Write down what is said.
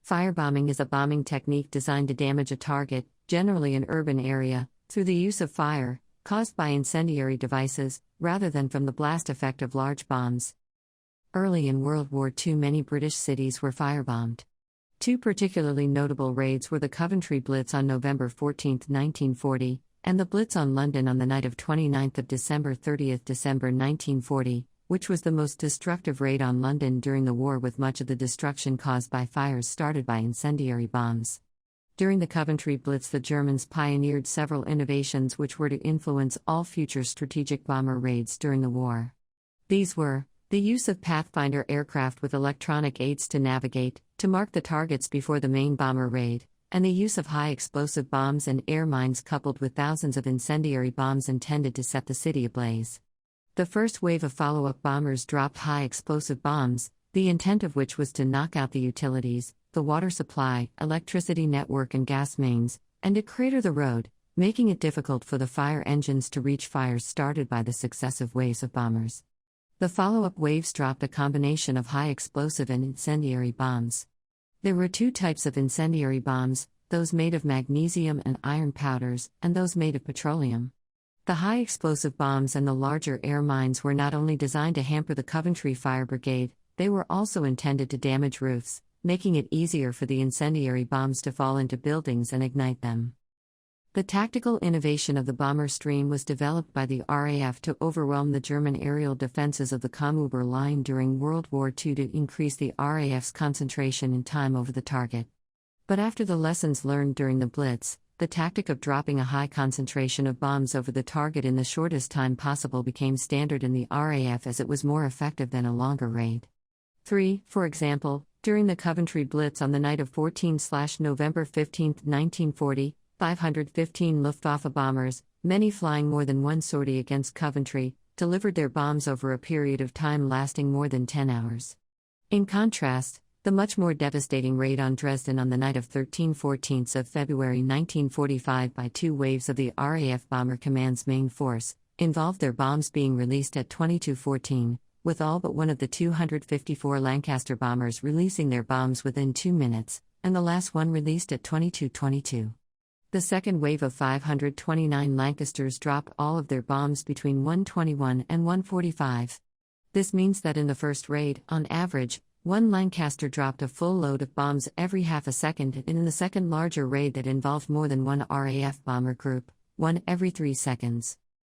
Firebombing is a bombing technique designed to damage a target, generally an urban area, through the use of fire, caused by incendiary devices, rather than from the blast effect of large bombs. Early in World War II, many British cities were firebombed. Two particularly notable raids were the Coventry Blitz on November 14, 1940, and the Blitz on London on the night of 29 December 30 December 1940, which was the most destructive raid on London during the war, with much of the destruction caused by fires started by incendiary bombs. During the Coventry Blitz, the Germans pioneered several innovations which were to influence all future strategic bomber raids during the war. These were the use of Pathfinder aircraft with electronic aids to navigate, to mark the targets before the main bomber raid, and the use of high-explosive bombs and air mines coupled with thousands of incendiary bombs intended to set the city ablaze. The first wave of follow-up bombers dropped high-explosive bombs, the intent of which was to knock out the utilities, the water supply, electricity network and gas mains, and to crater the road, making it difficult for the fire engines to reach fires started by the successive waves of bombers. The follow-up waves dropped a combination of high-explosive and incendiary bombs. There were two types of incendiary bombs, those made of magnesium and iron powders, and those made of petroleum. The high-explosive bombs and the larger air mines were not only designed to hamper the Coventry Fire Brigade, they were also intended to damage roofs, making it easier for the incendiary bombs to fall into buildings and ignite them. The tactical innovation of the bomber stream was developed by the RAF to overwhelm the German aerial defenses of the Kamm-Ober line during World War II to increase the RAF's concentration and time over the target. But after the lessons learned during the Blitz, the tactic of dropping a high concentration of bombs over the target in the shortest time possible became standard in the RAF, as it was more effective than a longer raid. 3. For example, during the Coventry Blitz on the night of 14/November 15, 1940, 515 Luftwaffe bombers, many flying more than one sortie against Coventry, delivered their bombs over a period of time lasting more than 10 hours. In contrast, the much more devastating raid on Dresden on the night of 13/14 February 1945 by two waves of the RAF Bomber Command's main force, involved their bombs being released at 22:14, with all but one of the 254 Lancaster bombers releasing their bombs within 2 minutes, and the last one released at 22:22. The second wave of 529 Lancasters dropped all of their bombs between 1:21 and 1:45. This means that in the first raid, on average, one Lancaster dropped a full load of bombs every half a second, and in the second larger raid that involved more than one RAF bomber group, one every 3 seconds.